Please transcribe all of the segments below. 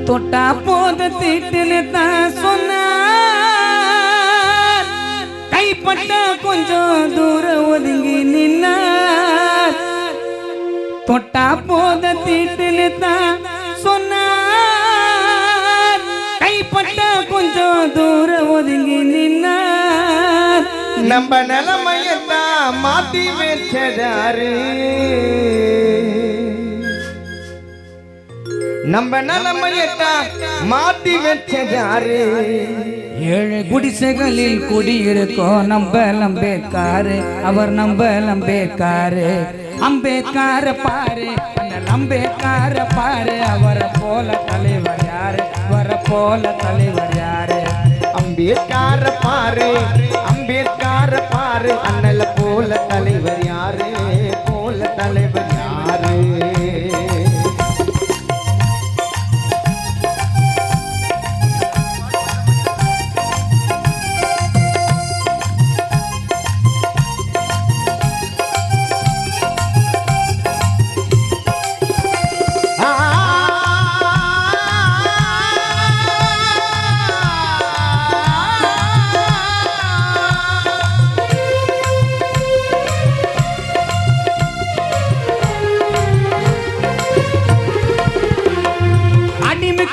தொட்டா போத தீட்டுன்னு தான் சொன்னார், கைப்பட்டா கொஞ்சம் தூரம் ஒதுங்கி நின்னார். தொட்டா போத தீட்டுன்னு தான் சொன்னார், கைப்பட்டா கொஞ்சம் தூரம் ஒதுங்கி நின்னார். நம்ம நிலைமையத்தான் மாத்தி வச்சதாரு, நம்ம நிலைமையத்தான் மாத்தி வச்சதாரு. ஏழு குடிசைகளில் குடியிருக்கோம் நம்ம அம்பேத்காரு, அவர் நம்ம அம்பேத்காரு. அம்பேத்கார பாரு, அந்த அம்பேத்கார பாரு, அவரை போல தலைவர் யாரு, அவரை போல தலைவர் யாரு. அம்பேத்கார பாரு, அம்பேத்கார பாரு, அண்ணல போல தலைவர் யாரு, போல தலைவர் யாரு.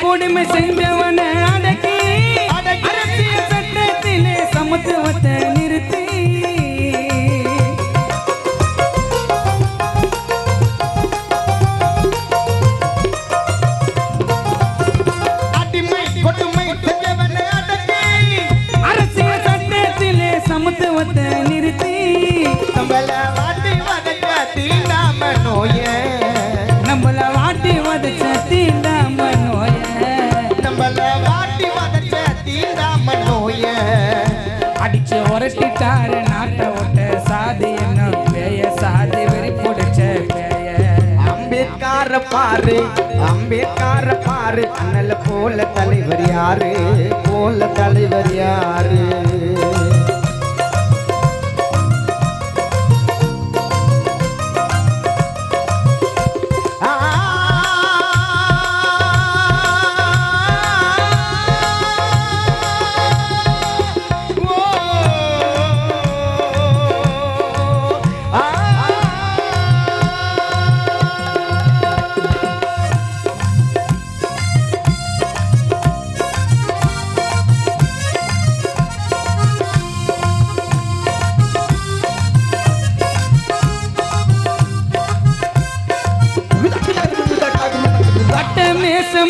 கொடுமை செஞ்சவன அடக்கி அரசியல் சட்டத்திலே சமத்துவத்தை நிறுத்தி, அடிமை கொடுமை செஞ்சவன அடக்கி அரசியல் சட்டத்திலே சமத்துவத்தை நிறுத்தி, நம்மள வாட்டி வதக்க தீண்டாம நோய, நம்மள வாட்டி வதச்ச தீண்டாம நோய, நம்மள வாட்டி வதச்ச தீண்டாம நோய. அடிச்சு உரட்டிட்டாரு நாட்டை விட்ட சாதி என்ன பேய, சாதி வெறி பிடிச்ச பேய. அம்பேத்கார பாரு, அம்பேத்கார பாரு, அண்ணல போல தலைவர் யாரு, போல தலைவர் யாரு.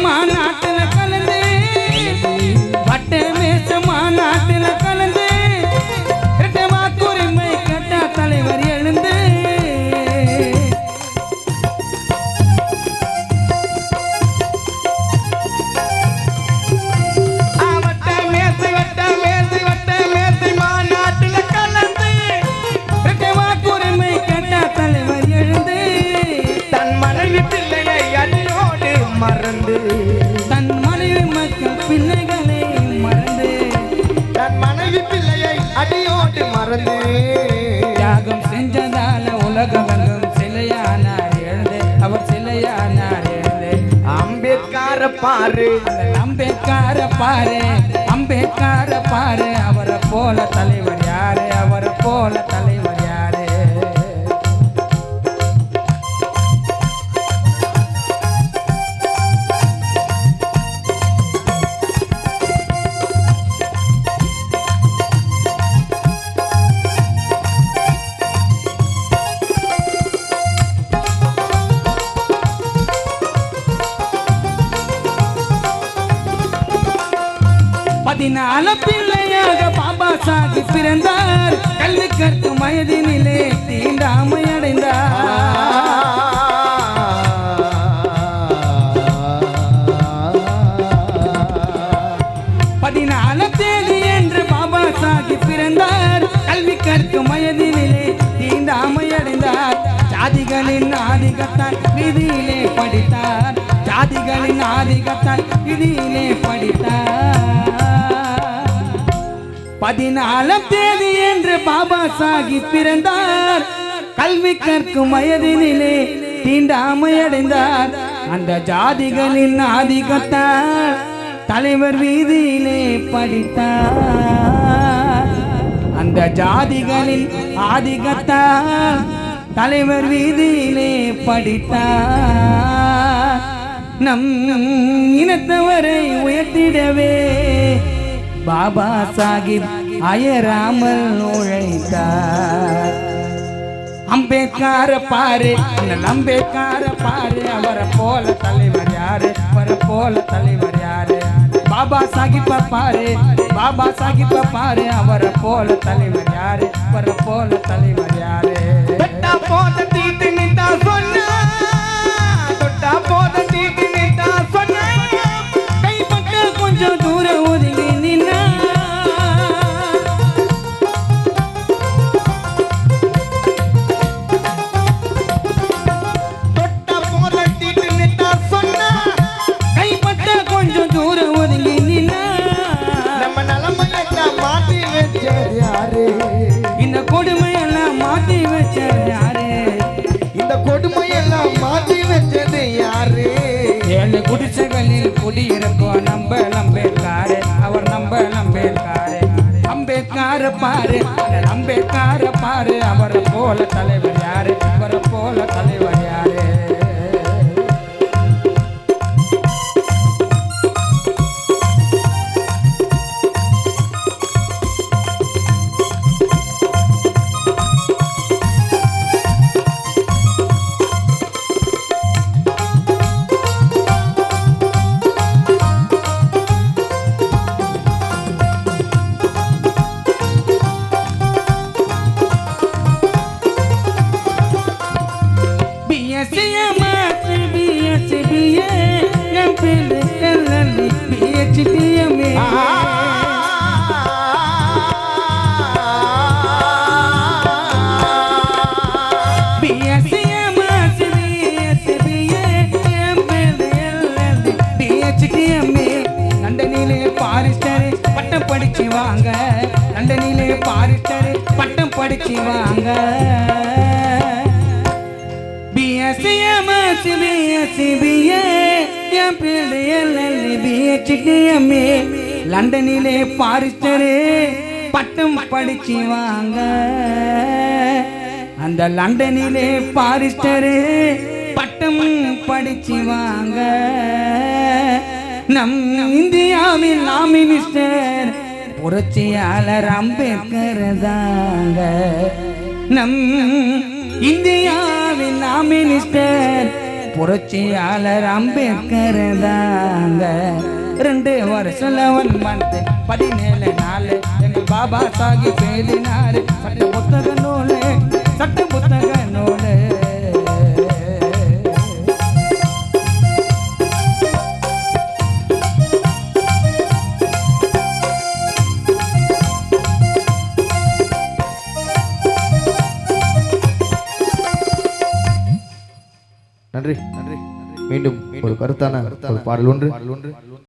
மாநாட்டில் கலந்து, வட்ட மேச மாநாட்டில் கலந்து, இரட்டை வாக்குரிமை கட்ட தலைவர் எழுந்து, மாநாட்டில் கலந்து இரட்டை வாக்குரிமை கட்ட தலைவர் எழுந்து, தன் மனைவி பிள்ளையை அடியோடு மறந்து, தன் மனைவி மக்கள் பிள்ளைகளை மறந்து, தன் மனைவி பிள்ளையை அடியோடு மறந்து, தியாகம் செஞ்சதால உலகமெங்கும் சிலையானார் எழுந்து, அவர் சிலையானார் எழுந்து. அம்பேத்கார பாரு, அந்த அம்பேத்கார பாரு, அம்பேத்கார பாரு, அவரை போல தலைவர் யாரு, அவரை போல தலைவர் யாரு. பதினால பிள்ளையாக பாபா சாஹிப் பிறந்தார், கல்வி கற்கும் வயதினிலே தீண்டாமை அடைந்தார். 14 தேதி என்று பாபா சாஹிப் பிறந்தார், கல்வி கற்கும் வயதினிலே தீண்டாமை அடைந்தார். ஜாதிகளின் ஆதிக்கத்தால் விதியிலே படித்தார், ஜாதிகளின் ஆதிக்கத்தால் விதியிலே படித்தார். 14 தேதி என்று பாபா சாஹிப் பிறந்தார், கல்வி கற்கும் வயதினிலே தீண்டாமை அடைந்தார். அந்த ஜாதிகளின் ஆதிக்கத்தால் தலைவர் வீதியிலே படித்தார். அந்த ஜாதிகளின் ஆதிக்கத்தால் தலைவர் வீதியிலே படித்தார். நம் இனத்தவரை உயர்த்திடவே பாபா சாஹிப் அயராமல் உழைத்தார். அம்பேத்கர பாரு, அம்பேத்கர பாரு, அவரை போல தலைவர் யாரு, அவரை போல தலைவர் யாரு. பாபா சாஹிப்ப பாரு, பாபா சாஹிப்ப பாரு, அவரை போல தலைவர் யாரு, அவரை போல தலைவர் யாரு. தொட்டா போத தீட்டு நிட்டா சொன்னா, தொட்டா போத தீட்டு நிட்டா சொன்னா, கைப்பட்ட கொஞ்சம் தூரம் ஒதுங்கி நின்னா. தொட்டா போத தீட்டு நிட்டா சொன்னா, கைப்பட்ட கொஞ்சம் தூரம் ஒதுங்கி நின்னா. நம்ம நிலைமையெல்லாம் மாத்தி வச்சது யாரு, இந்த கொடுமையெல்லாம் மாத்தி வச்சது யாரு, இந்த கொடுமையெல்லாம் மாத்தி வச்சது யாரு. ஏழு குடிசைகளில் குடியிருக்கோம் நம்ம அம்பேத்கர், அவர் நம்ம அம்பேத்கர். அம்பேத்கர் பாரு, அம்பேத்கர் பாரு, அவரை போல தலைவர் யாரு, அவரை போல தலைவர் யாரு. லண்டனிலே பாரிஸ்டர் பட்டம் படிச்சு வாங்க, லண்டனிலே பாரிஸ்டர் பட்டம் படிச்சு வாங்க. BSc MSc BSc BA MPL LLB PhD MA லண்டனிலே பாரிஸ்டர் பட்டம் படிச்சு வாங்க. அந்த லண்டனிலே பாரிஸ்டர் பட்டம் படிச்சு வாங்க. நம் இந்தியாவில் நாம் மினிஸ்டர் புரட்சியாளர் அம்பேத்கர் தாங்க. நம் இந்தியாவில் நாம் மினிஸ்டர் புரட்சியாளர் அம்பேத்கர் தாங்க. 2 வருஷம் 11 மந்த் 17 நாள் எங்கள் பாபா சாஹிப் எழுதினார் சட்ட புத்தக நூல், சட்ட புத்தக நூல். நன்றி நன்றி. மீண்டும் ஒரு கருத்தான ஒரு பாடல் ஒன்று.